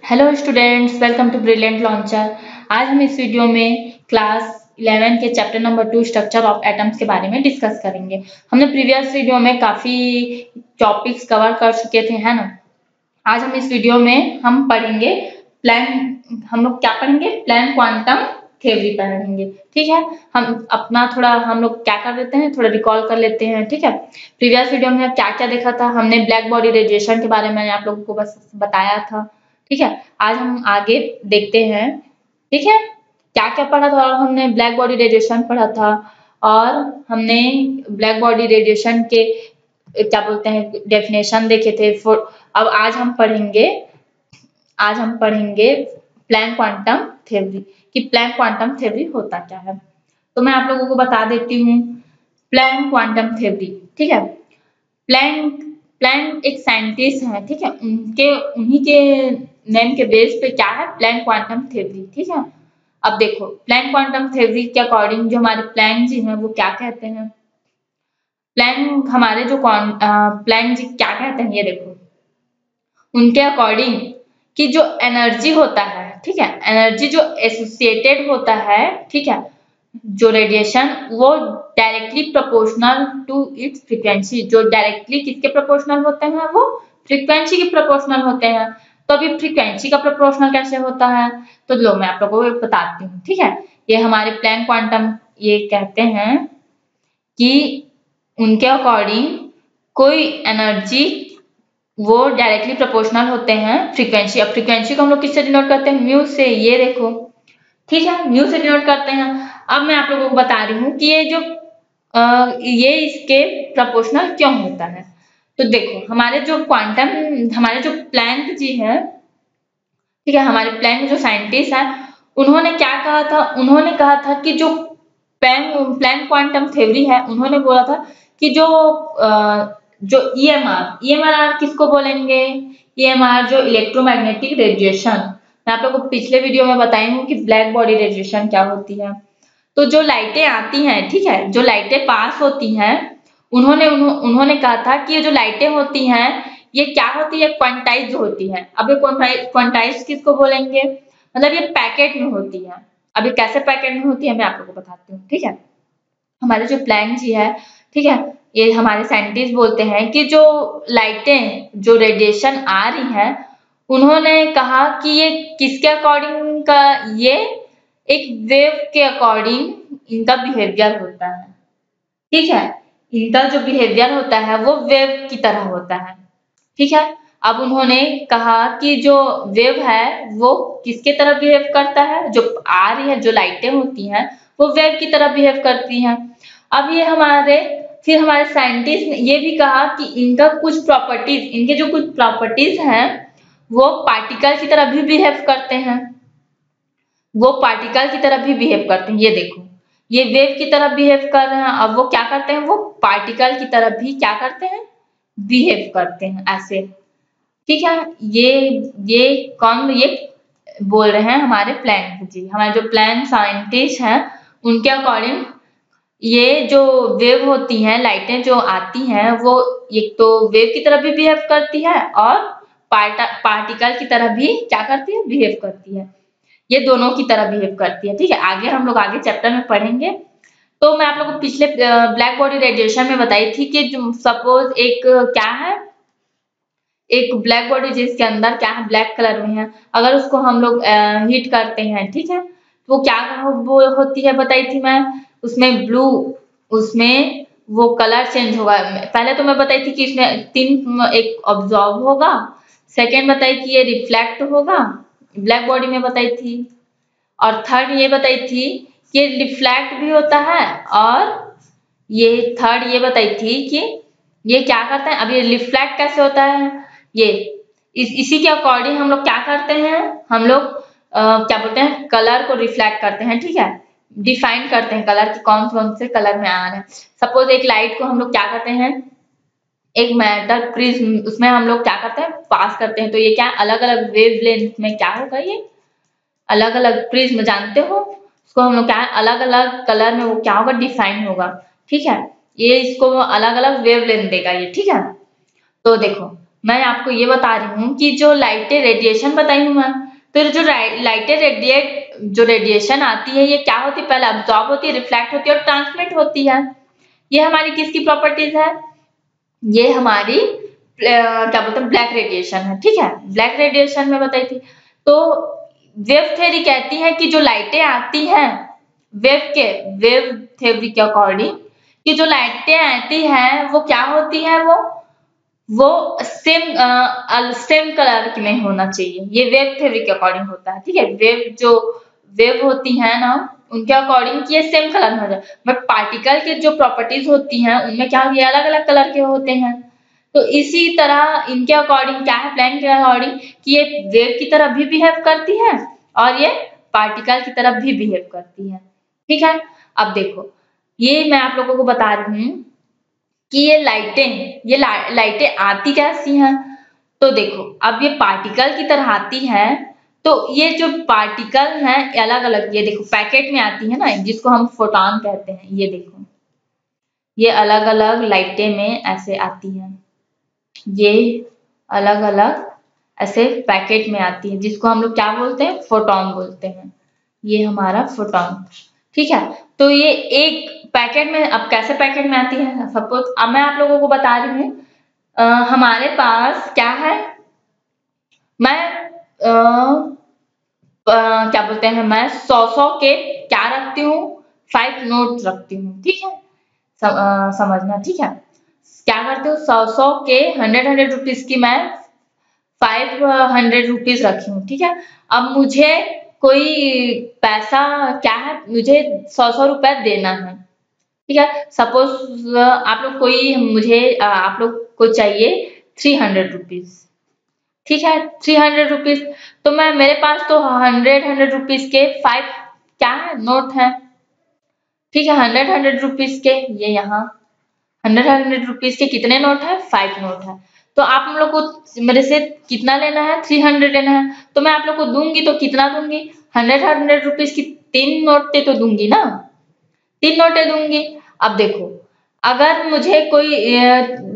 Hello students, welcome to brilliant launcher. आज हम इस वीडियो में क्लास 11 के chapter number 2 structure of atoms के बारे में डिस्कस करेंगे। हमने प्रीवियस वीडियो में काफ़ी टॉपिक्स कवर कर चुके थे, है ना। आज हम इस वीडियो में हम पढ़ेंगे हम लोग क्या पढ़ेंगे, प्लैंक क्वांटम थ्योरी पढ़ेंगे। ठीक है, हम लोग क्या कर लेते हैं, थोड़ा रिकॉल कर लेते हैं। ठीक है, प्रीवियस वीडियो में क्या क्या देखा था हमने, ब्लैक बॉडी रेडिएशन के बारे में आप लोगों को बस बताया था। ठीक है, आज हम आगे देखते हैं। ठीक है, क्या क्या पढ़ा था, और हमने ब्लैक बॉडी रेडिएशन पढ़ा था, और हमने ब्लैक बॉडी रेडिएशन के क्या बोलते हैं डेफिनेशन देखे थे। अब आज हम पढ़ेंगे प्लैंक क्वांटम थ्योरी कि प्लैंक क्वांटम थ्योरी होता क्या है। तो मैं आप लोगों को बता देती हूँ प्लैंक क्वांटम थ्योरी। ठीक है, प्लैंक प्लैंक एक साइंटिस्ट है। ठीक है, उन्हीं के नेम के बेस पे क्या है, प्लैंक क्वांटम थ्योरी। ठीक है, अब देखो प्लैंक क्वांटम थ्योरी के अकॉर्डिंग जो हमारे प्लैंक जी हैं वो क्या कहते हैं। प्लैंक जी क्या कहते हैं, ये देखो उनके अकॉर्डिंग कि जो एनर्जी होता है, ठीक है, एनर्जी जो एसोसिएटेड होता है, ठीक है, जो रेडिएशन वो directly proportional to its frequency, जो डायरेक्टली किसके प्रोपोर्शनल होते हैं, वो फ्रीक्वेंसी के प्रोपोर्शनल होते हैं। तो अभी फ्रीक्वेंसी का प्रोपोर्शनल कैसे होता है, तो लो मैं आप लोगों को बताती हूँ। ठीक है, ये हमारे प्लैंक क्वांटम ये कहते हैं कि उनके अकॉर्डिंग कोई एनर्जी वो डायरेक्टली प्रोपोर्शनल होते हैं फ्रीक्वेंसी। अब फ्रीक्वेंसी को हम लोग किससे डिनोट करते हैं, म्यू से, ये देखो। ठीक है, म्यू से डिनोट करते हैं। अब मैं आप लोगों को बता रही हूँ कि ये इसके प्रोपोर्शनल क्यों होता है। तो देखो हमारे जो प्लैंक जी हैं, ठीक है, हमारे प्लैंक जो साइंटिस्ट हैं, उन्होंने क्या कहा था, उन्होंने कहा था कि जो प्लैंक क्वांटम थ्योरी है, उन्होंने बोला था कि जो ईएमआर किसको बोलेंगे, ईएमआर जो इलेक्ट्रोमैग्नेटिक रेडिएशन। मैं आप लोगों को पिछले वीडियो में बताई हूँ कि ब्लैक बॉडी रेडिएशन क्या होती है। तो जो लाइटें आती हैं, ठीक है, जो लाइटें पास होती हैं, उन्होंने कहा था कि ये जो लाइटें होती हैं ये क्या होती है, क्वांटाइज होती है। अब ये क्वांटाइज किसको बोलेंगे, मतलब ये पैकेट में होती है। अब ये कैसे पैकेट में होती है मैं आप लोगों को बताती हूँ। ठीक है, हमारे जो प्लैंक जी है, ठीक है, ये हमारे साइंटिस्ट बोलते हैं कि जो लाइटें जो रेडिएशन आ रही हैं, उन्होंने कहा कि ये किसके अकॉर्डिंग का, ये एक वेव के अकॉर्डिंग इनका बिहेवियर होता है। ठीक है, इनका जो बिहेवियर होता है वो वेव की तरह होता है। ठीक है, अब उन्होंने कहा कि जो वेव है वो किसके तरह बिहेव करता है, जो आ रही है, जो लाइटें होती हैं वो वेव की तरह बिहेव करती हैं। अब फिर हमारे साइंटिस्ट ने ये भी कहा कि इनके जो कुछ प्रॉपर्टीज हैं वो पार्टिकल की तरह भी बिहेव करते हैं। ये देखो, ये वेव की तरह बिहेव कर रहे हैं। अब वो क्या करते हैं, वो पार्टिकल की तरह भी क्या करते हैं, बिहेव करते हैं ऐसे। ठीक है, ये बोल रहे हैं हमारे प्लैंक जी, हमारे जो प्लैंक साइंटिस्ट हैं, उनके अकॉर्डिंग ये जो वेव होती हैं, लाइटें जो आती हैं, वो एक तो वेव की तरह भी बिहेव करती है और पार्टिकल की तरह भी क्या करती है, बिहेव करती है। ये दोनों की तरह बिहेव करती है। ठीक है, हम लोग आगे चैप्टर में पढ़ेंगे। तो मैं आप लोगों को पिछले ब्लैक बॉडी रेडिएशन में बताई थी कि सपोज एक ब्लैक बॉडी जिसके अंदर क्या है, ब्लैक कलर में है, अगर उसको हम लोग हीट करते हैं, ठीक है, तो वो होती है, बताई थी मैं, उसमें वो कलर चेंज होगा। पहले तो मैं बताई थी कि इसमें एक ऑब्जॉर्व होगा, सेकेंड बताई कि ये रिफ्लेक्ट होगा, ब्लैक बॉडी में बताई थी, और थर्ड ये बताई थी कि रिफ्लेक्ट भी होता है, और ये बताई थी कि ये क्या करता है। अब ये रिफ्लेक्ट कैसे होता है, इसी के अकॉर्डिंग हम लोग क्या करते हैं, हम लोग क्या बोलते हैं, कलर को रिफ्लेक्ट करते हैं। ठीक है, डिफाइन करते हैं कलर की कौन से कलर में आ रहे हैं। सपोज एक लाइट को हम लोग क्या करते हैं, एक मेटल प्रिज्म, उसमें हम लोग क्या करते हैं, पास करते हैं, तो ये क्या अलग अलग वेवलेंथ में क्या होगा, ये अलग अलग प्रिज्म जानते हो, उसको हम लोग क्या अलग अलग कलर में वो क्या होगा, डिफाइन होगा। ठीक है, ये इसको अलग अलग वेवलेंथ देगा ये। ठीक है, तो देखो मैं आपको ये बता रही हूँ कि जो लाइटें रेडिएशन बताई हूँ मैं, तो जो लाइटें जो रेडिएशन आती है ये क्या होती है, पहले अब्सॉर्ब होती है, रिफ्लेक्ट होती है और ट्रांसमिट होती है। ये हमारी किसकी प्रॉपर्टीज है, ये हमारी क्या बोलते हैं ब्लैक रेडिएशन है, ठीक है। ब्लैक रेडिएशन में बताई थी। तो वेव थ्योरी कहती है कि जो लाइटें आती हैं वेव थ्योरी के अकॉर्डिंग कि जो लाइटें आती हैं वो क्या होती है, वो सेम कलर की नहीं होना चाहिए, ये वेव थ्योरी के अकॉर्डिंग होता है, ठीक है। वेव होती है ना उनके अकॉर्डिंग कि ये सेम कलर में हो जाए, बट पार्टिकल के जो प्रॉपर्टीज होती हैं उनमें क्या ये अलग अलग कलर के होते हैं। तो इसी तरह इनके अकॉर्डिंग क्या है, प्लान के अकॉर्डिंग कि ये वेव की तरह भी बिहेव करती है और ये पार्टिकल की तरह भी बिहेव करती है, ठीक है। अब देखो ये मैं आप लोगों को बता रही हूँ कि ये लाइटें आती कैसी हैं। तो देखो अब ये पार्टिकल की तरह आती है, तो ये जो पार्टिकल हैं अलग अलग, ये देखो पैकेट में आती है ना जिसको हम फोटॉन कहते हैं। ये देखो ये अलग अलग लाइटें में ऐसे आती हैं, ये अलग अलग ऐसे पैकेट में आती है जिसको हम लोग क्या बोलते हैं, फोटॉन बोलते हैं। ये हमारा फोटॉन, ठीक है। तो ये एक पैकेट में, अब कैसे पैकेट में आती है, सपोज अब मैं आप लोगों को बता रही हूँ हमारे पास क्या है, मैं क्या बोलते हैं, मैं 100 के क्या रखती हूँ, 5 नोट रखती हूँ, ठीक है। समझना, ठीक है। क्या करती हूँ, 100 के 100 रुपीज की मैं 500 रुपीज रखी हूँ, ठीक है। अब मुझे कोई पैसा क्या है, मुझे 100 रुपए देना है, ठीक है। सपोज आप लोग कोई मुझे आप लोग को चाहिए 300 रुपीज, ठीक है। 300 रुपीज, तो मैं मेरे पास तो 100 रुपीज के 5 क्या है नोट है, ठीक है। 100 रुपीज के ये यहाँ 100 रुपीज के कितने नोट है, 5 नोट है। तो आप हम लोग को मेरे से कितना लेना है, 300 लेना है। तो मैं आप लोग को दूंगी तो कितना दूंगी, 100 रुपीज की 3 नोटें तो दूंगी ना, 3 नोटें दूंगी। अब देखो अगर मुझे कोई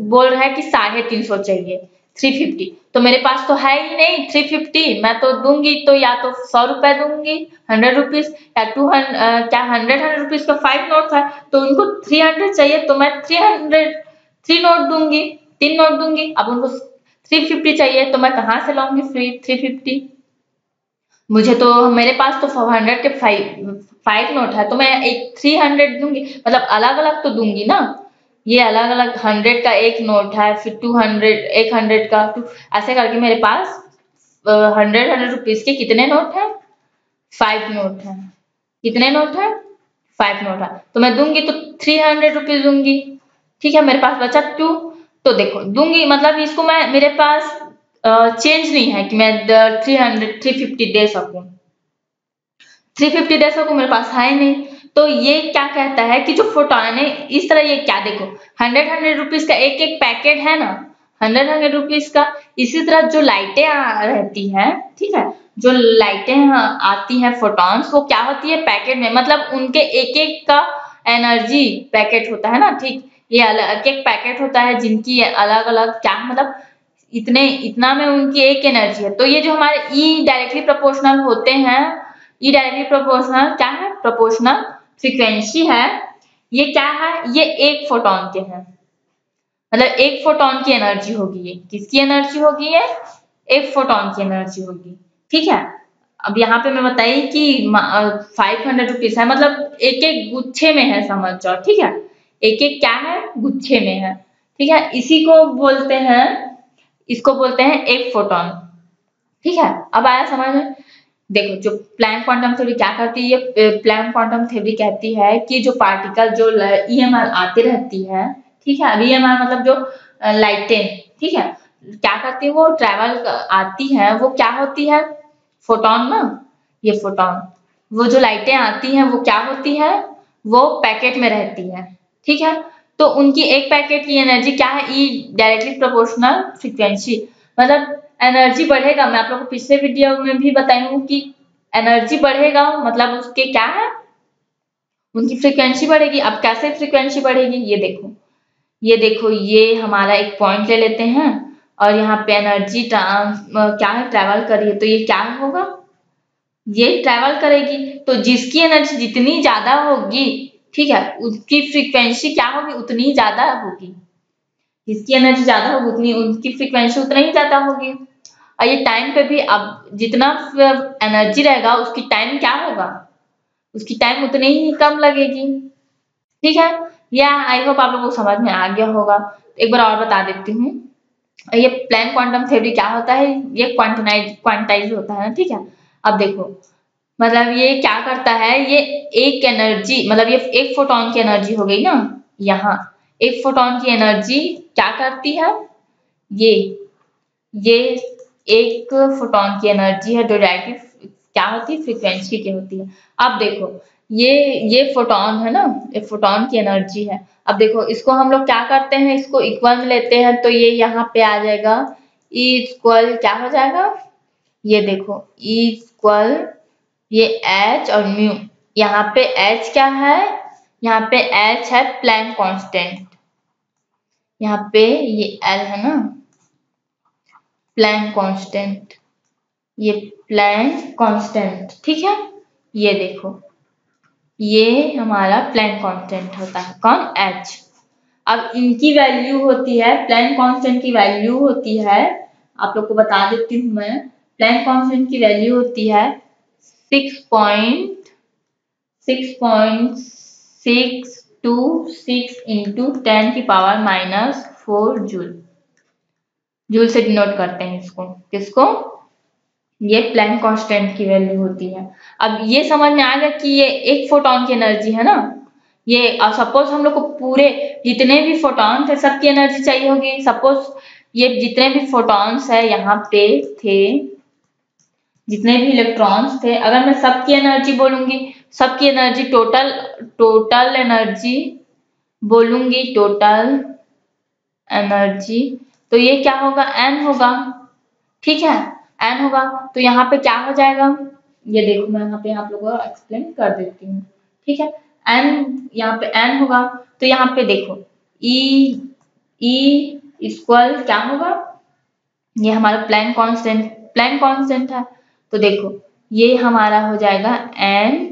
बोल रहा है कि 350 चाहिए, 350, तो मेरे पास तो है ही नहीं 350, मैं तो दूंगी तो या तो 100 रुपए दूंगी 100 रुपीज, या 200 क्या 100 रुपीज का 5 नोट है तो उनको 300 चाहिए तो मैं 3 नोट दूंगी, 3 नोट दूंगी। अब उनको 350 चाहिए तो मैं कहाँ से लाऊंगी फ्री 350, मुझे तो मेरे पास तो 400 के 5 नोट है तो मैं एक 300 दूंगी, मतलब अलग अलग तो दूंगी ना। ये अलग अलग 100 का एक नोट है, फिर 200 100 का ऐसे करके मेरे पास 100 रुपीज के कितने नोट है, 5 नोट है। कितने नोट है, 5 नोट है। तो मैं दूंगी तो 300 रुपीज दूंगी, ठीक है। मेरे पास बचा 2, तो देखो दूंगी मतलब इसको मैं मेरे पास चेंज नहीं है कि मैं 350 दे सकूं, 350 दे सकूं, मेरे पास है नहीं। तो ये क्या कहता है कि जो फोटॉन है इस तरह, ये क्या देखो 100 रुपीज का एक एक पैकेट है ना, 100 रुपीज का। इसी तरह जो लाइटें रहती हैं, ठीक है, जो लाइटें आती हैं फोटॉन्स, वो क्या होती है पैकेट में, मतलब उनके एक एक का एनर्जी पैकेट होता है ना, ठीक। ये अलग एक पैकेट होता है जिनकी अलग अलग क्या मतलब इतना में उनकी एक एनर्जी है। तो ये जो हमारे ई डायरेक्टली प्रोपोर्शनल होते हैं, ई डायरेक्टली प्रोपोर्शनल क्या है, प्रोपोर्शनल फ्रीक्वेंसी है। ये क्या है, ये एक फोटॉन के हैं, मतलब एक फोटॉन की एनर्जी होगी। ये किसकी एनर्जी होगी, ये एक फोटॉन की एनर्जी होगी, ठीक है। अब यहाँ पे मैं बताइए कि 500 रुपीज है, मतलब एक एक गुच्छे में है, समझ जाओ, ठीक है। एक एक क्या है, गुच्छे में है, ठीक है। इसी को बोलते हैं, इसको बोलते हैं एक फोटॉन, ठीक है। अब आया समझ में। देखो जो प्लैंक क्वांटम थ्योरी क्या करती है, प्लैंक क्वांटम थ्योरी कहती है कि जो पार्टिकल जो ईएमआर आती रहती है, ठीक है। अब ईएमआर मतलब जो लाइटें, ठीक है, क्या करती है, वो ट्रेवल आती है, वो क्या होती है, फोटॉन ना, ये फोटॉन, वो जो लाइटें आती हैं वो क्या होती है, वो पैकेट में रहती है, ठीक है। तो उनकी एक पैकेट की एनर्जी क्या है, ई डायरेक्टली प्रोपोर्शनल फ्रीक्वेंसी, मतलब एनर्जी बढ़ेगा। मैं आप लोगों को पिछले वीडियो में भी बताई हूँ कि एनर्जी बढ़ेगा मतलब उसके क्या है, उनकी फ्रीक्वेंसी बढ़ेगी। अब कैसे फ्रीक्वेंसी बढ़ेगी, ये देखो, ये देखो, ये हमारा एक पॉइंट ले लेते हैं और यहाँ पे एनर्जी क्या है, ट्रैवल कर रही है, तो ये क्या होगा, ये ट्रैवल करेगी। तो जिसकी एनर्जी जितनी ज्यादा होगी, ठीक है, उसकी फ्रीक्वेंसी क्या होगी, उतनी ही ज्यादा होगी। जिसकी एनर्जी ज्यादा होगी उतनी उनकी फ्रीक्वेंसी उतना ही ज्यादा होगी। और ये टाइम पे भी अब जितना एनर्जी रहेगा उसकी टाइम क्या होगा, उसकी टाइम उतनी ही कम लगेगी। ठीक है, या आई होप आप लोगों को समझ में आ गया होगा। एक बार और बता देती हूँ। ये प्लैंक क्वांटम थ्योरी क्या होता है, ये क्वांटाइज होता है ना। ठीक है, अब देखो, मतलब ये क्या करता है, ये एक एनर्जी, मतलब ये एक फोटोन की एनर्जी हो गई ना, यहाँ एक फोटोन की एनर्जी क्या करती है, ये ये एक फोटोन की एनर्जी है जो डायरेक्टली क्या होती है, फ्रीक्वेंसी की होती है। अब देखो, ये फोटोन है ना, ये फोटोन की एनर्जी है। अब देखो, इसको हम लोग क्या करते हैं, इसको इक्वल में लेते हैं, तो ये यहाँ पे आ जाएगा E इक्वल क्या हो जाएगा, ये देखो E इक्वल ये H और म्यू, यहाँ पे H क्या है, यहाँ पे H है प्लैंक कांस्टेंट, यहाँ पे ये L है ना प्लैंक कांस्टेंट, ये प्लैंक कांस्टेंट। ठीक है, ये देखो, ये हमारा प्लैंक कांस्टेंट होता है, कौन, H। अब इनकी वैल्यू होती है, प्लैंक कांस्टेंट की वैल्यू होती है, आप लोग को बता देती हूँ मैं, प्लैंक कांस्टेंट की वैल्यू होती है 6.626 इंटू 10⁻⁻⁴ जूल। जूल से डिनोट करते हैं इसको, किसको, ये प्लैंक कांस्टेंट की वैल्यू होती है। अब ये समझ में आ गया कि ये एक फोटोन की एनर्जी है ना, ये सपोज हम लोग को पूरे जितने भी फोटॉन थे सबकी एनर्जी चाहिए होगी। सपोज ये जितने भी फोटॉन्स है यहाँ पे थे, जितने भी इलेक्ट्रॉन्स थे, अगर मैं सबकी एनर्जी बोलूंगी, सबकी एनर्जी टोटल एनर्जी बोलूंगी, टोटल एनर्जी, तो ये क्या होगा, n होगा। ठीक है, n होगा, तो यहाँ पे क्या हो जाएगा, ये देखो मैं यहाँ पे आप लोगों को एक्सप्लेन कर देती हूँ। ठीक है, n यहाँ पे n होगा, तो यहाँ पे देखो E इक्वल क्या होगा, ये हमारा प्लैंक कांस्टेंट है, तो देखो ये हमारा हो जाएगा n,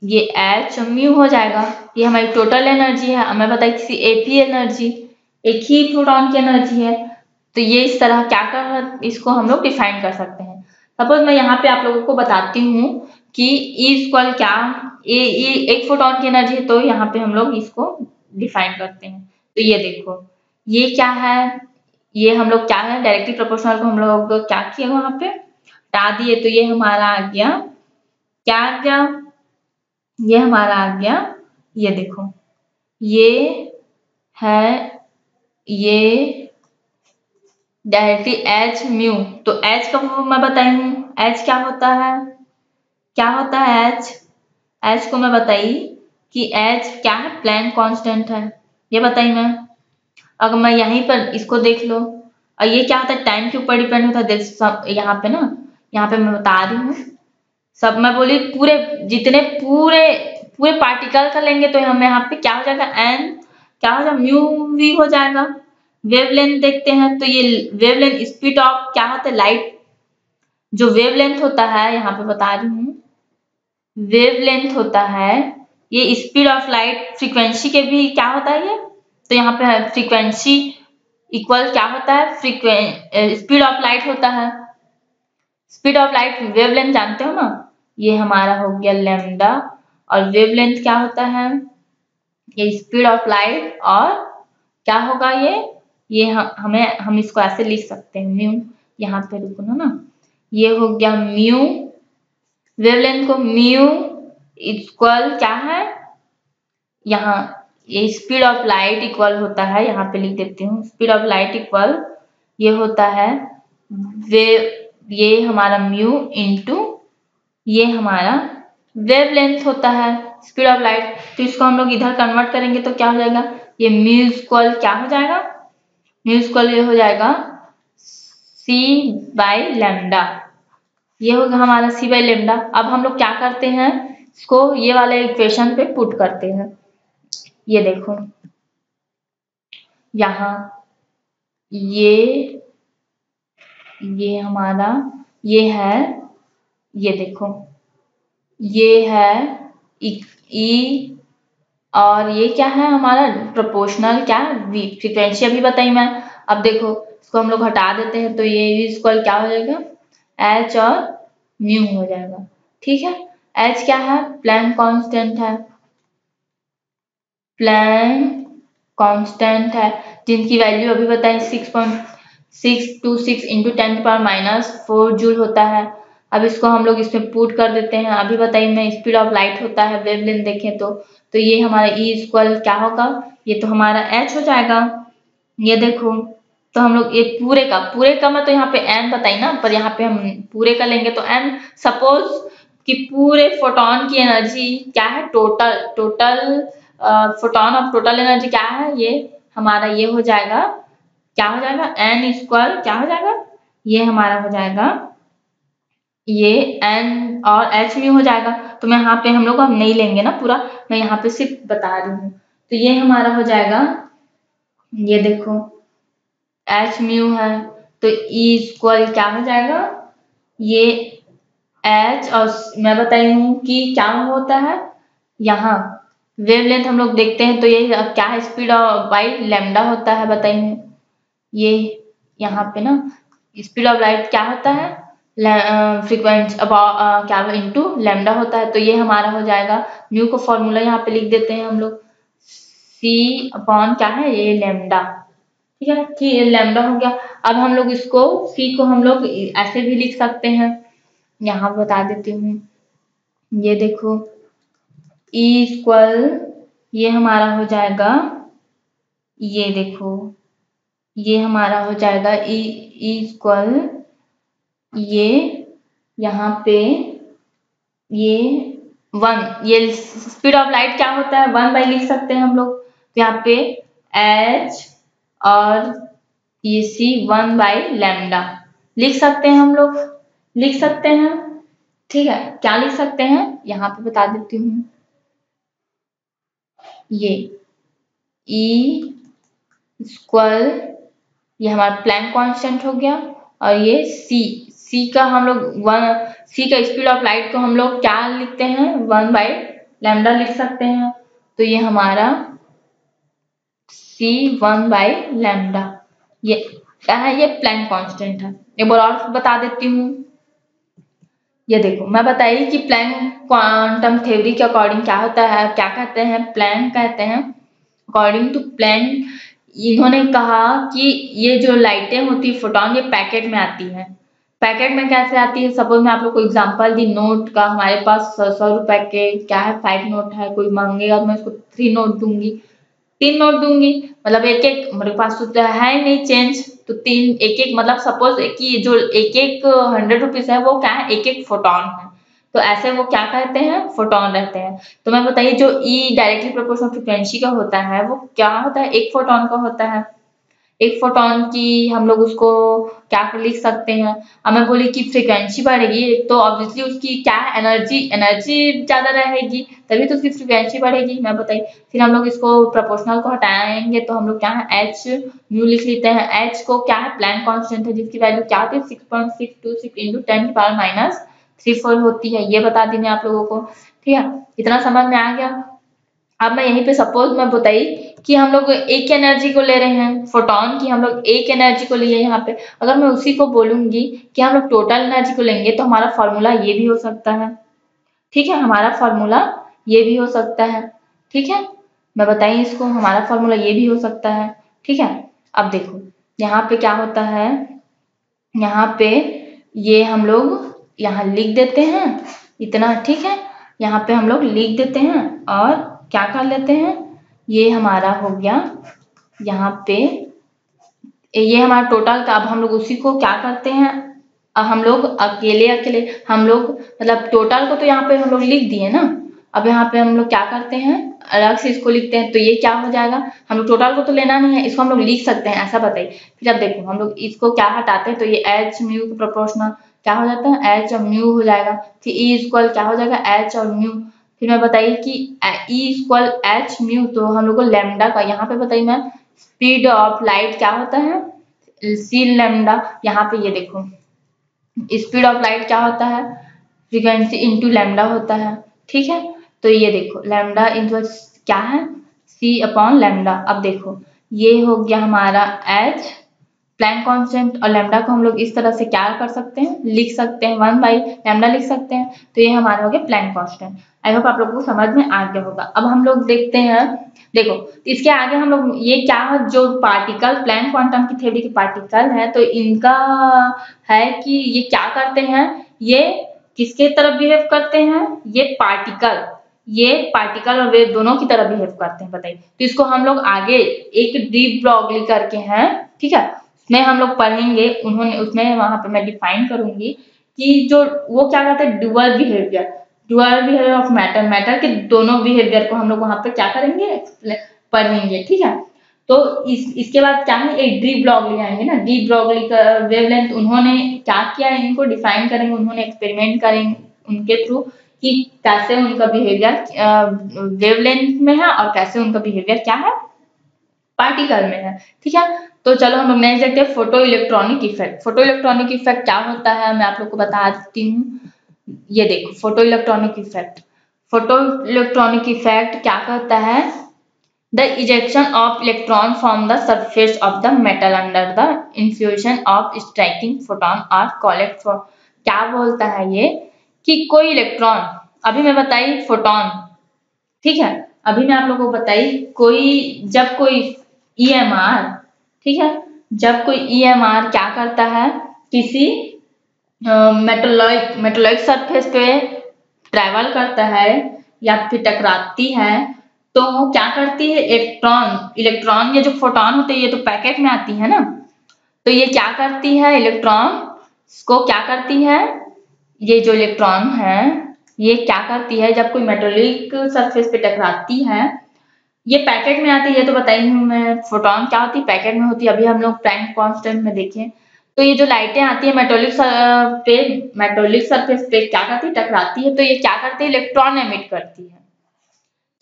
ये h म्यू हो जाएगा, ये हमारी टोटल एनर्जी है। मैं बताई थी एक ही एनर्जी, एक ही प्रोटॉन की एनर्जी है, तो ये इस तरह क्या कर, इसको हम लोग डिफाइन कर सकते हैं। सपोज मैं यहाँ पे आप लोगों को बताती हूँ कि E इक्वल क्या, एक फोटोन की एनर्जी है, तो यहाँ पे हम लोग इसको डिफाइन करते हैं। तो ये देखो, ये क्या है, ये हम लोग क्या है, डायरेक्टली प्रोपोर्शनल को हम लोग क्या किए वहां पे हटा दिए, तो ये हमारा आ गया, क्या आ गया, ये हमारा आ गया, ये देखो ये है, ये डायरेक्टली H म्यू, तो H का मैं बताई हूँ, H क्या होता है, क्या होता है H को मैं बताई कि H क्या है, प्लैंक कांस्टेंट है, ये बताई मैं। अगर मैं यहीं पर इसको देख लो, और ये क्या होता है, टाइम के ऊपर डिपेंड होता है, सब यहाँ पे ना, यहाँ पे मैं बता रही हूँ, सब मैं बोली पूरे जितने पूरे पूरे पार्टिकल का लेंगे तो हमें यहाँ पे क्या हो जाएगा, n क्या हो जाएगा, म्यू वी हो जाएगा। वेवलेंथ देखते हैं, तो ये वेवलेंथ स्पीड ऑफ क्या होता है, लाइट, जो वेवलेंथ होता है, यहाँ पे बता रही हूँ, वेवलेंथ होता है, ये स्पीड ऑफ लाइट, फ्रीक्वेंसी के भी क्या होता है ये, तो यहाँ पे फ्रीक्वेंसी इक्वल क्या होता है, स्पीड ऑफ लाइट होता है। स्पीड ऑफ लाइट वेवलेंथ जानते हो ना, ये हमारा हो गया लैम्डा, और वेवलेंथ क्या होता है, ये स्पीड ऑफ लाइट, और क्या होगा ये हम इसको ऐसे लिख सकते हैं, म्यू, यहाँ पे रुको ना, ये हो गया म्यू, वेवलेंथ को म्यू इक्वल क्या है, यहाँ ये स्पीड ऑफ लाइट इक्वल होता है, यहाँ पे लिख देती हूँ, स्पीड ऑफ लाइट इक्वल ये होता है ये हमारा म्यू इंटू ये हमारा वेवलेंथ होता है, स्पीड ऑफ लाइट। तो इसको हम लोग इधर कन्वर्ट करेंगे तो क्या हो जाएगा, ये म्यू इक्वल क्या हो जाएगा, म्यू इक्वल ये हो जाएगा c बाई लैम्डा, ये होगा हमारा c बाई लैम्डा। अब हम लोग क्या करते हैं, इसको ये वाले इक्वेशन पे पुट करते हैं, ये देखो यहाँ ये ये हमारा ये है, ये देखो ये है ई और ये क्या है हमारा प्रोपोर्शनल क्या वी फ्रीक्वेंसी अभी बताई मैं। अब देखो इसको हम लोग हटा देते हैं तो ये इक्वल क्या हो जाएगा एच और म्यू हो जाएगा। ठीक है, एच क्या है प्लैंक कांस्टेंट है, प्लैंक कांस्टेंट है जिनकी वैल्यू अभी बताएं 6.626 इंटू 10⁻⁻4 जूल होता है। अब इसको हम लोग इसमें पुट कर देते हैं। अभी बताइए मैं स्पीड ऑफ लाइट होता है वेवलेंथ देखें तो ये हमारा ई इक्वल क्या होगा, ये तो हमारा एच हो जाएगा। ये देखो तो हम लोग ये पूरे का मैं तो यहाँ पे एन बताई ना, पर यहाँ पे हम पूरे का लेंगे तो एन। सपोज कि पूरे फोटोन की एनर्जी क्या है total photon of total energy क्या है, ये हमारा ये हो जाएगा क्या हो जाएगा एन इक्वल क्या हो जाएगा, ये हमारा हो जाएगा ये एन और एच म्यू हो जाएगा। तो मैं यहाँ पे हम लोग हम नहीं लेंगे ना पूरा, मैं यहाँ पे सिर्फ बता रही हूँ। तो ये हमारा हो जाएगा, ये देखो एच म्यू है तो ई इक्वल क्या हो जाएगा, ये एच और मैं बताई हूँ कि क्या होता है यहाँ वेवलेंथ हम लोग देखते हैं तो ये क्या है स्पीड ऑफ लाइट लैम्डा होता है बताई हूँ। ये यहाँ पे ना स्पीड ऑफ लाइट क्या होता है फ्रीक्वेंसी क्या इंटू लैम्डा होता है। तो ये हमारा हो जाएगा म्यू को फॉर्मूला यहाँ पे लिख देते हैं हम लोग सी अपॉन क्या है ये लैम्डा। ठीक है कि ये लैम्डा हो गया। अब हम लोग इसको सी को हम लोग ऐसे भी लिख सकते हैं, यहाँ बता देती हूँ। ये देखो ई इक्वल ये हमारा हो जाएगा, ये देखो ये हमारा हो जाएगा ई इक्वल ये यहाँ पे ये 1, ये स्पीड ऑफ लाइट क्या होता है 1 लिख सकते हैं हम लोग। तो यहाँ पे एच और ये सी 1/λ लिख सकते हैं हम लोग, लिख सकते हैं। ठीक है क्या लिख सकते हैं यहाँ पे बता देती हूँ, ये ई इक्वल ये हमारा प्लैंक कांस्टेंट हो गया और ये सी का हम लोग सी का स्पीड ऑफ लाइट को हम लोग क्या लिखते हैं 1/λ लिख सकते हैं। तो ये हमारा सी 1/λ ये क्या है, ये प्लैंक कांस्टेंट है। एक बार और बता देती हूँ, ये देखो मैं बताई कि प्लैंक क्वांटम थ्योरी के अकॉर्डिंग क्या होता है, क्या कहते हैं प्लैंक कहते हैं अकॉर्डिंग टू प्लैंक इन्होंने कहा कि ये जो लाइटें होती है फोटोन ये पैकेट में आती है। पैकेट में कैसे आती है, सपोज मैं आप लोग को एग्जांपल दी नोट का, हमारे पास 100 रुपए के क्या है 5 नोट है, कोई मांगेगा तो मैं उसको 3 नोट दूंगी, 3 नोट दूंगी, मतलब एक एक मेरे पास तो है नहीं चेंज, तो 3 एक एक मतलब सपोज कि जो एक एक 100 रुपीज है वो क्या है एक एक फोटोन है, तो ऐसे वो क्या कहते हैं फोटोन रहते हैं। तो मैं बताइए जो ई डायरेक्टली प्रोपोर्शनल फ्रीक्वेंसी का होता है वो क्या होता है एक फोटोन का होता है। एक फोटोन की हम लोग उसको क्या लिख सकते हैं, अब मैं बोली कि फ्रीक्वेंसी बढ़ेगी तो ऑब्वियसली उसकी क्या एनर्जी एनर्जी ज्यादा रहेगी तभी तो उसकी फ्रीक्वेंसी बढ़ेगी। मैं बताइए फिर हम लोग इसको प्रोपोर्शनल को हटाएंगे तो हम लोग क्या है एच म्यू लिख लेते हैं। एच को क्या है प्लैंक कांस्टेंट है जिसकी वैल्यू क्या होती है 6.626 इंटू 10⁻⁻3 होती है, ये बता दी मैं आप लोगों को। ठीक है इतना समझ में आ गया। अब मैं यहीं पे सपोज मैं बताई कि हम लोग एक एनर्जी को ले रहे हैं फोटोन की, हम लोग एक एनर्जी को लिए यहाँ पे, अगर मैं उसी को बोलूंगी कि हम लोग टोटल एनर्जी को लेंगे तो हमारा फॉर्मूला ये भी हो सकता है। ठीक है हमारा फॉर्मूला ये भी हो सकता है। ठीक है मैं बताई इसको हमारा फॉर्मूला ये भी हो सकता है। ठीक है अब देखो यहाँ पे क्या होता है, यहाँ पे ये हम लोग यहाँ लिख देते हैं इतना। ठीक है यहाँ पे हम लोग लिख देते हैं और क्या कर लेते हैं, ये हमारा हो गया यहाँ पे ये हमारा टोटल का। अब हम लोग उसी को क्या करते हैं, अब हम लोग अकेले अकेले हम लोग मतलब टोटल को तो यहाँ पे हम लोग लिख दिए ना, अब यहाँ पे हम लोग क्या करते हैं अलग से इसको लिखते हैं। तो ये क्या हो जाएगा, हम लोग टोटल को तो लेना नहीं है, इसको हम लोग लिख सकते हैं ऐसा बताइए। फिर अब देखो हम लोग इसको क्या हटाते हैं तो ये एच म्यू के प्रोपोर्शनल क्या हो जाता है एच और म्यू हो जाएगा। फिर ई इक्वल क्या हो जाएगा एच और म्यू। फिर मैं बताइए कि ई इक्वल एच म्यू तो हम लोग को लैम्डा का यहाँ पे बताइए मैं स्पीड ऑफ लाइट क्या होता है सी लैम्डा, यहाँ पे ये देखो स्पीड ऑफ लाइट क्या होता है, फ्रीक्वेंसी इंटू लैम्डा होता है, ठीक है। तो ये देखो लैम्डा इंटू क्या है, सी अपॉन लैम्डा। अब देखो ये हो गया हमारा एच प्लैंक कांस्टेंट, और लैम्डा को हम लोग इस तरह से क्या कर सकते हैं, लिख सकते हैं 1/लैम्डा लिख सकते हैं। तो ये हमारा हो गया प्लैंक कांस्टेंट। आई होप आप लोगों को समझ में आ गया होगा। अब हम लोग देखते हैं, देखो इसके आगे हम लोग ये क्या है, जो पार्टिकल प्लैंक क्वांटम की थ्योरी के पार्टिकल है, तो इनका है कि ये क्या करते हैं, ये किसके तरफ बिहेव करते हैं, ये पार्टिकल और वेव दोनों की तरफ बिहेव करते हैं, बताइए। तो इसको हम लोग आगे एक डी ब्रॉगली करके हैं, ठीक है, उसमें हम लोग पढ़ेंगे, उन्होंने उसमें वहां पे मैं डिफाइन करूंगी कि जो वो क्या करते हैं, डुअल बिहेवियर ऑफ मैटर के दोनों बिहेवियर को हम लोग वहां पे क्या करेंगे, पढ़ेंगे, ठीक है। तो इसके बाद क्या है, एक डी ब्रॉगली आएंगे ना, डी ब्रॉगली का वेवलेंथ उन्होंने क्या किया है, इनको डिफाइन करेंगे, उन्होंने एक्सपेरिमेंट करेंगे उनके थ्रू कि कैसे उनका बिहेवियर वेवलेंथ में है और कैसे उनका बिहेवियर क्या है, पार्टिकल में है, ठीक है। तो चलो हम नेक्स्ट देखते हैं photo electronic effect. Photo electronic effect क्या होता है, मैं आप लोग को बता देती हूँ। ये देखो फोटो इलेक्ट्रॉनिक इफेक्ट क्या कहता है, the ejection of electron from the surface of the metal under the infusion of striking photon और कॉलेक्ट। क्या बोलता है ये कि कोई इलेक्ट्रॉन, अभी मैं बताई फोटोन, ठीक है, अभी मैं आप लोगों को बताई जब कोई ईएमआर, ठीक है, जब कोई ईएमआर क्या करता है, किसी मेटलॉइक सरफेस पे ट्रेवल करता है या फिर टकराती है, तो वो क्या करती है, इलेक्ट्रॉन ये जो फोटोन होते हैं ये तो पैकेट में आती है ना, तो ये क्या करती है, इलेक्ट्रॉन को क्या करती है, ये जो इलेक्ट्रॉन है ये क्या करती है, जब कोई मेटलिक सरफेस पे टकराती है, ये पैकेट में आती है, ये तो बताई हूँ मैं, फोटोन क्या होती है, पैकेट में होती है। अभी हम लोग प्लैंक कांस्टेंट में देखें तो ये जो लाइटें आती है मेटलिक सरफेस पे क्या करती है, टकराती है, तो ये क्या करती है, इलेक्ट्रॉन एमिट करती है,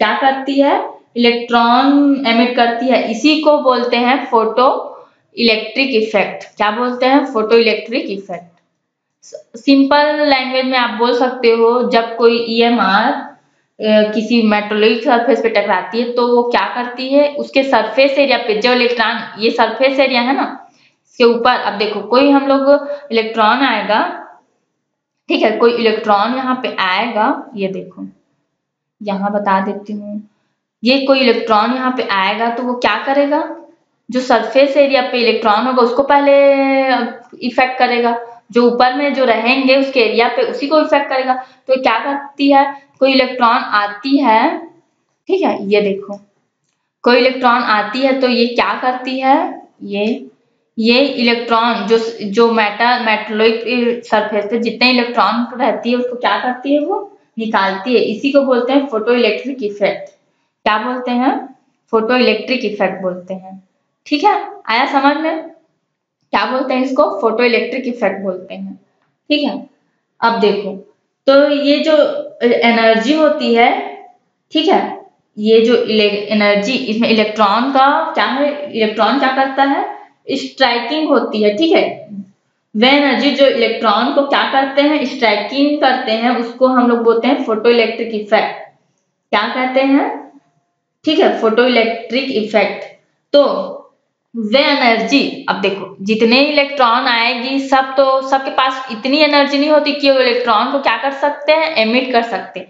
क्या करती है, इलेक्ट्रॉन एमिट करती है। इसी को बोलते हैं फोटो इलेक्ट्रिक इफेक्ट। क्या बोलते हैं, photo electric effect. Simple language में आप बोल सकते हो, जब कोई ईएमआर किसी मेटलिक सरफेस पे टकराती है तो वो क्या करती है, उसके सरफेस एरिया पे जो इलेक्ट्रॉन, ये सरफेस एरिया है ना, इसके ऊपर अब देखो कोई हम लोग इलेक्ट्रॉन आएगा, ठीक है, कोई इलेक्ट्रॉन यहाँ पे आएगा, ये देखो यहाँ बता देती हूँ, ये कोई इलेक्ट्रॉन यहाँ पे आएगा तो वो क्या करेगा, जो सरफेस एरिया पे इलेक्ट्रॉन होगा उसको पहले इफेक्ट करेगा, जो ऊपर में जो रहेंगे उसके एरिया पे उसी को इफेक्ट करेगा। तो क्या करती है, कोई इलेक्ट्रॉन आती है, ठीक है, ये देखो कोई इलेक्ट्रॉन आती है तो ये क्या करती है, ये इलेक्ट्रॉन जो मेटलिक सरफेस पे जितने इलेक्ट्रॉन रहती है उसको क्या करती है, वो निकालती है। इसी को बोलते हैं फोटो इलेक्ट्रिक इफेक्ट। क्या बोलते हैं, फोटो इलेक्ट्रिक इफेक्ट बोलते हैं, ठीक है, आया समझ में, क्या बोलते हैं इसको, फोटो इलेक्ट्रिक इफेक्ट बोलते हैं, ठीक है। अब देखो तो ये जो एनर्जी होती है, ठीक है, ये जो एनर्जी, इसमें इलेक्ट्रॉन का क्या है, इलेक्ट्रॉन क्या करता है, स्ट्राइकिंग होती है, ठीक है, वे एनर्जी जो इलेक्ट्रॉन को क्या करते हैं, स्ट्राइकिंग करते हैं, उसको हम लोग बोलते हैं फोटो इलेक्ट्रिक इफेक्ट। क्या कहते हैं, ठीक है, फोटो इलेक्ट्रिक इफेक्ट। तो वे एनर्जी, अब देखो जितने इलेक्ट्रॉन आएगी सबके पास इतनी एनर्जी नहीं होती कि वो इलेक्ट्रॉन को क्या कर सकते हैं, एमिट कर सकते।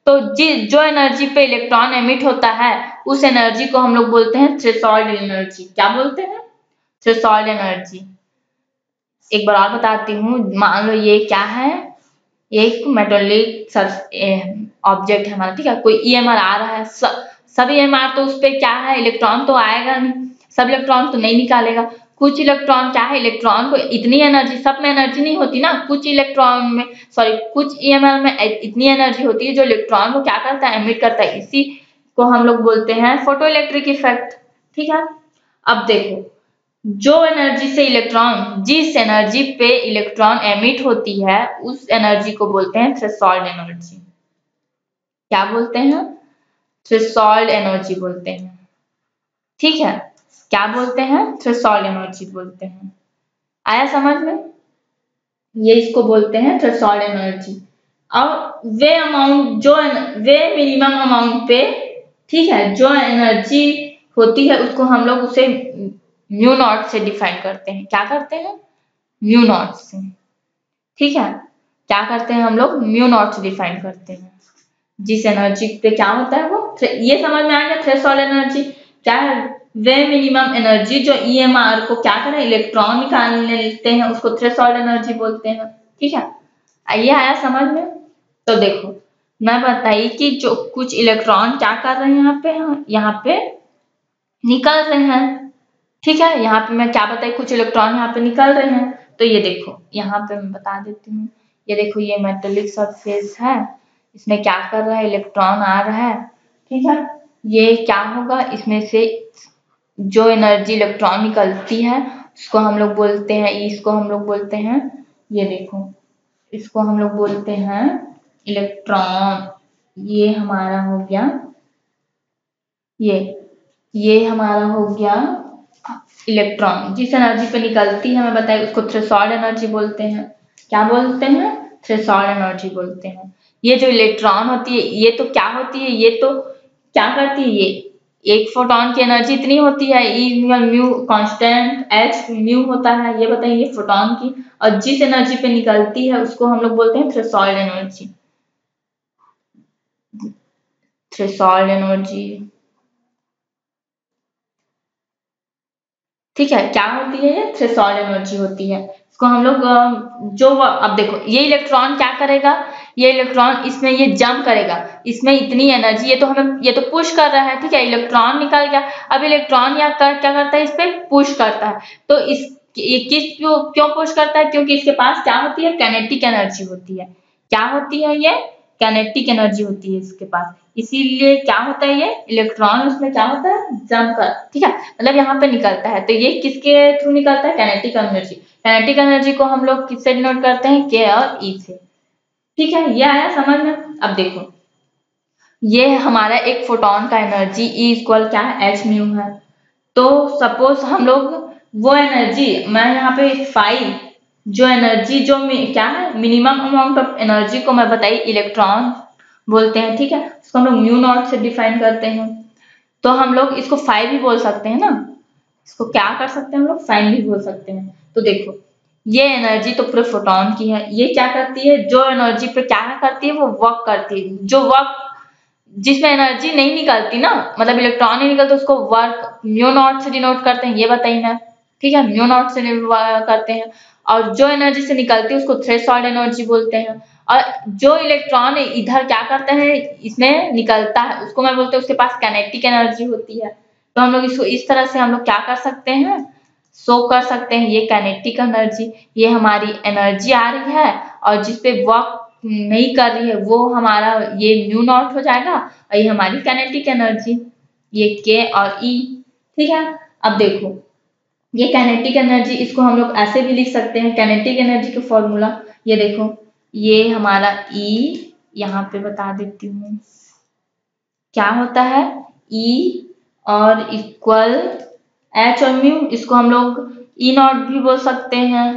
तो जो एनर्जी पे इलेक्ट्रॉन एमिट होता है उस एनर्जी को हम लोग बोलते हैं थ्रेशोल्ड एनर्जी। क्या बोलते हैं, थ्रेशोल्ड एनर्जी। एक बार और बताती हूँ, मान लो ये क्या है, एक मेटलिक ऑब्जेक्ट है हमारा, ठीक है, कोई ईएमआर आ रहा है, सब ईएमआर तो उस पर क्या है, इलेक्ट्रॉन तो आएगा नहीं, सब इलेक्ट्रॉन तो नहीं निकालेगा, कुछ इलेक्ट्रॉन क्या है, इलेक्ट्रॉन को इतनी एनर्जी, सब में एनर्जी नहीं होती ना, कुछ इलेक्ट्रॉन में कुछ ईएमआर में इतनी एनर्जी होती है जो इलेक्ट्रॉन को क्या करता है, एमिट करता है। इसी को हम लोग बोलते हैं फोटो इलेक्ट्रिक इफेक्ट, ठीक है। अब देखो जो एनर्जी से इलेक्ट्रॉन, जिस एनर्जी पे इलेक्ट्रॉन एमिट होती है उस एनर्जी को बोलते हैं थ्रेशोल्ड एनर्जी। क्या बोलते हैं, थ्रेशोल्ड एनर्जी बोलते हैं, ठीक है, क्या बोलते हैं, थ्रेशोल्ड एनर्जी बोलते हैं, आया समझ में? ये इसको बोलते हैं थ्रेशोल्ड एनर्जी। और वे मिनिमम अमाउंट पे, ठीक है, जो एनर्जी होती है उसको हम लोग उसे म्यू नॉट से डिफाइन करते हैं। क्या करते हैं? म्यू नॉट से, ठीक है। क्या करते हैं हम लोग? म्यू नॉट से डिफाइन करते हैं। जिस एनर्जी पे क्या होता है वो, ये समझ में आ गया थ्रेशोल्ड एनर्जी क्या है? वे मिनिमम एनर्जी जो EMR को क्या करें, इलेक्ट्रॉन निकालने लेते हैं, उसको थ्रेशोल्ड एनर्जी बोलते हैं, ठीक है। ये आया समझ में? तो देखो मैं बताई कि जो कुछ इलेक्ट्रॉन क्या कर रहे हैं यहाँ पे निकल रहे हैं, ठीक है। यहाँ पे मैं क्या बताई, कुछ इलेक्ट्रॉन यहाँ पे निकल रहे हैं। तो ये देखो यहाँ पे मैं बता देती हूँ, ये देखो ये मेटेलिक सरफेस है, इसमें क्या कर रहा है, इलेक्ट्रॉन आ रहा है, ठीक है। ये क्या होगा, इसमें से जो एनर्जी इलेक्ट्रॉन निकलती है उसको हम लोग बोलते हैं, इसको हम लोग बोलते हैं, ये देखो इसको हम लोग बोलते हैं इलेक्ट्रॉन। ये हमारा हो गया, ये हमारा हो गया इलेक्ट्रॉन। जिस एनर्जी पे निकलती है मैं बताई उसको थ्रेशोल्ड एनर्जी बोलते हैं। क्या बोलते हैं? थ्रेशोल्ड एनर्जी बोलते हैं। ये जो इलेक्ट्रॉन होती है ये तो क्या होती है, ये तो क्या करती है, ये एक फोटोन की एनर्जी इतनी होती है, ई म्यू कांस्टेंट एच म्यू होता है, ये बताइए फोटोन की। और जिस एनर्जी पे निकलती है उसको हम लोग बोलते हैं थ्रेशोल्ड एनर्जी। थ्रेशोल्ड एनर्जी, ठीक है। क्या होती है? ये थ्रेशोल्ड एनर्जी होती है। इसको हम लोग अब देखो ये इलेक्ट्रॉन क्या करेगा, ये इलेक्ट्रॉन इसमें ये जंप करेगा, इसमें इतनी एनर्जी, ये तो पुश कर रहा है, ठीक है, इलेक्ट्रॉन निकल गया। अब इलेक्ट्रॉन क्या करता है, इस पे पुश करता है। तो ये क्यों पुश करता है? क्योंकि इसके पास क्या होती है, काइनेटिक एनर्जी होती है। क्या होती है? ये काइनेटिक एनर्जी होती है इसके पास, इसीलिए क्या होता है, ये इलेक्ट्रॉन उसमें क्या होता है, जंप कर, ठीक है, मतलब यहाँ पे निकलता है। तो ये किसके थ्रू निकलता है? Kinetic energy. काइनेटिक एनर्जी को हम लोग किससे डिनोट करते हैं? K और E से, ठीक है। ये आया समझ में? अब देखो ये हमारा एक फोटोन का एनर्जी E इक्वल क्या है, h म्यू है। तो सपोज हम लोग वो एनर्जी, मैं यहाँ पे 5 जो एनर्जी जो क्या है, मिनिमम अमाउंट ऑफ एनर्जी को मैं बताई इलेक्ट्रॉन बोलते हैं, ठीक है। इसको हम लोग म्यू नॉट से डिफाइन करते हैं। तो हम लोग इसको 5 भी बोल सकते हैं ना, इसको क्या कर सकते हैं हम लोग, 5 भी बोल सकते हैं। तो देखो ये एनर्जी तो पूरे फोटोन की है, ये क्या करती है, जो एनर्जी पे क्या करती है वो वर्क करती है। जो वर्क जिसमें एनर्जी नहीं निकलती ना, मतलब इलेक्ट्रॉन नहीं निकलते, उसको वर्क म्यू नॉट से डिनोट करते हैं, ये बताइए ना, ठीक है, म्यू नॉट से करते हैं। और जो एनर्जी से निकलती है उसको थ्रेशोल्ड एनर्जी बोलते हैं। और जो इलेक्ट्रॉन इधर क्या करते हैं, इसमें निकलता है, उसको मैं बोलते हैं उसके पास काइनेटिक एनर्जी होती है। तो हम लोग इसको इस तरह से हम लोग क्या कर सकते हैं, शो कर सकते हैं, ये काइनेटिक एनर्जी, ये हमारी एनर्जी आ रही है, और जिसपे वर्क नहीं कर रही है वो हमारा ये म्यू नॉट हो जाएगा, और ये हमारी काइनेटिक एनर्जी, ये K और E, ठीक है। अब देखो ये काइनेटिक एनर्जी, इसको हम लोग ऐसे भी लिख सकते हैं, काइनेटिक एनर्जी का फॉर्मूला, ये देखो ये हमारा E, यहाँ पे बता देती हूँ क्या होता है, E और इक्वल H और म्यू, इसको हम लोग E नॉट भी बोल सकते हैं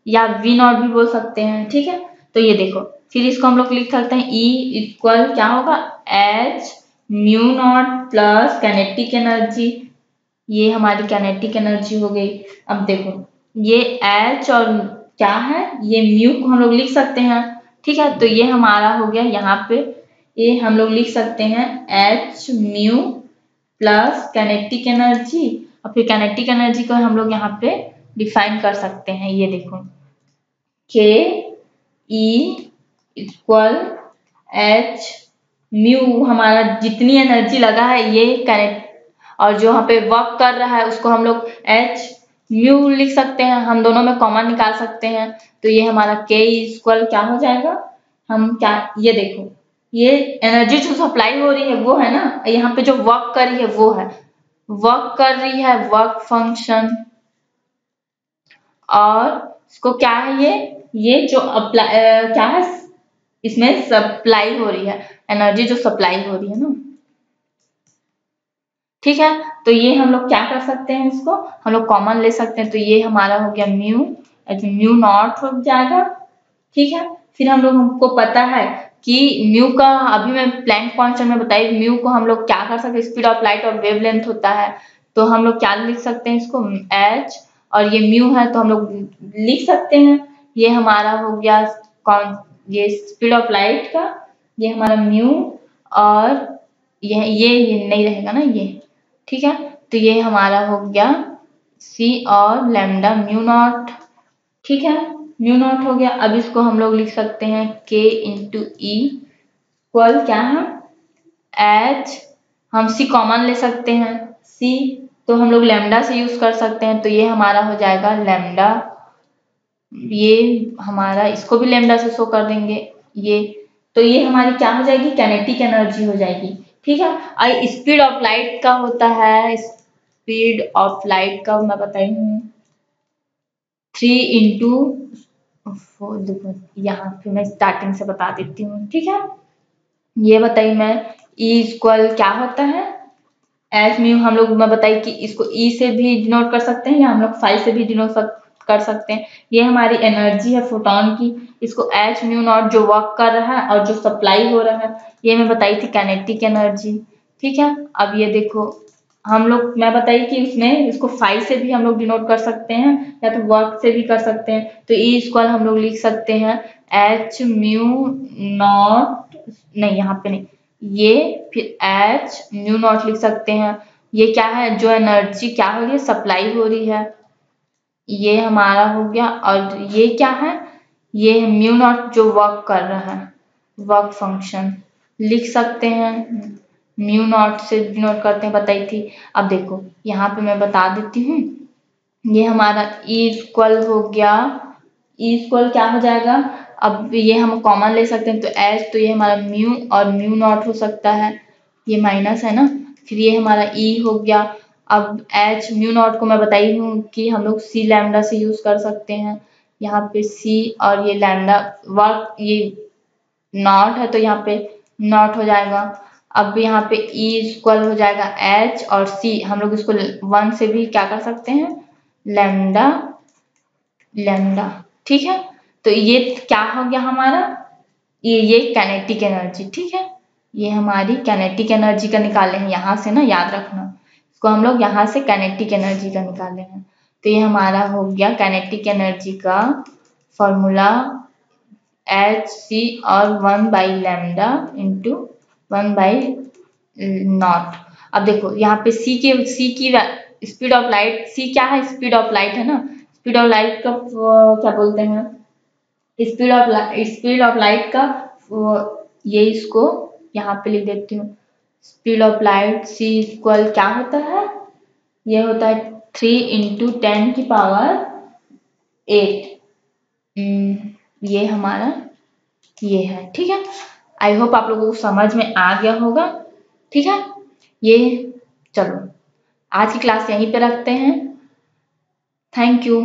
या V नॉट भी बोल सकते हैं, ठीक है। तो ये देखो फिर इसको हम लोग लिख सकते हैं E इक्वल क्या होगा, H mu naught plus kinetic energy, ये हमारी काइनेटिक एनर्जी हो गई। अब देखो ये H और क्या है, ये म्यू को हम लोग लिख सकते हैं, ठीक है। तो ये हमारा हो गया, यहाँ पे ये हम लोग लिख सकते हैं H mu plus kinetic energy, और फिर काइनेटिक एनर्जी को हम लोग यहाँ पे डिफाइन कर सकते हैं, ये देखो K E equal H mu, हमारा जितनी एनर्जी लगा है ये काइनेटिक, और जो यहाँ पे वर्क कर रहा है उसको हम लोग H म्यू लिख सकते हैं, हम दोनों में कॉमन निकाल सकते हैं। तो ये हमारा K इक्वल क्या हो जाएगा, हम क्या, ये देखो ये एनर्जी जो सप्लाई हो रही है वो है ना, यहाँ पे जो वर्क कर रही है वो है, वर्क कर रही है वर्क फंक्शन, और इसको क्या है, ये जो अप्लाई क्या है, इसमें सप्लाई हो रही है एनर्जी, जो सप्लाई हो रही है ना, ठीक है। तो ये हम लोग क्या कर सकते हैं, इसको हम लोग कॉमन ले सकते हैं। तो ये हमारा हो गया म्यू एच म्यू नॉट हो जाएगा, ठीक है। फिर हम लोग, हमको पता है कि म्यू का, अभी मैं प्लैंक कांस्टेंट में बताई, म्यू को हम लोग क्या कर सकते हैं, स्पीड ऑफ लाइट और वेवलेंथ होता है, तो हम लोग क्या लिख सकते हैं इसको, एच, और ये म्यू है तो हम लोग लिख सकते हैं, ये हमारा हो गया कौन, ये स्पीड ऑफ लाइट का, ये हमारा म्यू, और ये नहीं रहेगा ना ये, ठीक है। तो ये हमारा हो गया सी और लैम्डा म्यू नॉट, ठीक है, म्यू नॉट हो गया। अब इसको हम लोग लिख सकते हैं के इंटू ई इक्वल क्या है, एच, हम सी कॉमन ले सकते हैं, सी तो हम लोग लैम्डा से यूज कर सकते हैं, तो ये हमारा हो जाएगा लैम्डा, ये हमारा, इसको भी लैम्डा से शो कर देंगे ये, तो ये हमारी क्या हो जाएगी, काइनेटिक एनर्जी हो जाएगी, ठीक है। और स्पीड ऑफ लाइट का होता है, स्पीड ऑफ लाइट का मैं बताई हूँ 3 इंटू, यहाँ पे मैं स्टार्टिंग से बता देती हूँ, ठीक है। ये बताइए मैं, E इक्वल क्या होता है, एच म्यू, हम लोग मैं बताई कि इसको E से भी डिनोट कर सकते हैं या हम लोग फाई से भी डिनोट कर सकते हैं। ये हमारी एनर्जी है फोटोन की, इसको एच म्यू नॉट जो वर्क कर रहा है और जो सप्लाई हो रहा है, ये मैं बताई थी काइनेटिक एनर्जी, ठीक है। अब ये देखो हम लोग, मैं बताई कि इसमें इसको फाई से भी हम लोग डिनोट कर सकते हैं या तो वर्क से भी कर सकते हैं, तो E इक्वल हम लोग लिख सकते हैं एच म्यू नॉट, नहीं यहाँ पे नहीं, ये फिर एच म्यू नॉट लिख सकते हैं, ये क्या है, जो एनर्जी क्या हो रही है, सप्लाई हो रही है, ये हमारा हो गया, और ये क्या है, ये म्यू नॉट जो वर्क कर रहा है, वर्क फंक्शन लिख सकते हैं, म्यू नॉट से डिनोट करते हैं, बताई थी। अब देखो यहाँ पे मैं बता देती हूँ, ये हमारा E इक्वल हो गया, E इक्वल क्या हो जाएगा, अब ये हम कॉमन ले सकते हैं, तो H, तो ये हमारा म्यू और म्यू नॉट हो सकता है, ये माइनस है ना, फिर ये हमारा E हो गया। अब H म्यू नॉट को मैं बताई हूँ कि हम लोग C लैम्डा से यूज कर सकते हैं, यहाँ पे C और ये लैम्डा वर्क, ये नॉट है तो यहाँ पे नॉट हो जाएगा। अब यहाँ पे E इक्वल हो जाएगा H और C, हम लोग इसको 1 से भी क्या कर सकते हैं, लैम्डा लैम्डा, ठीक है। तो ये क्या हो गया हमारा, ये काइनेटिक एनर्जी, ठीक है, ये हमारी काइनेटिक एनर्जी का निकाले हैं यहाँ से ना, याद रखना इसको, हम लोग यहाँ से काइनेटिक एनर्जी का निकाले हैं, तो ये हमारा हो गया काइनेटिक एनर्जी का फॉर्मूला एच सी और 1 by lambda into 1 by not. अब देखो यहाँ पे सी की स्पीड ऑफ लाइट, सी क्या है, स्पीड ऑफ लाइट है ना, स्पीड ऑफ लाइट का क्या बोलते हैं, स्पीड ऑफ लाइट का ये, इसको यहाँ पे लिख देती हूँ, speed of light c equal क्या होता है, ये होता है 3 इंटू 10 की पावर 8, ये हमारा ये है, ठीक है। आई होप आप लोगों को समझ में आ गया होगा, ठीक है। ये चलो आज की क्लास यहीं पे रखते हैं, थैंक यू।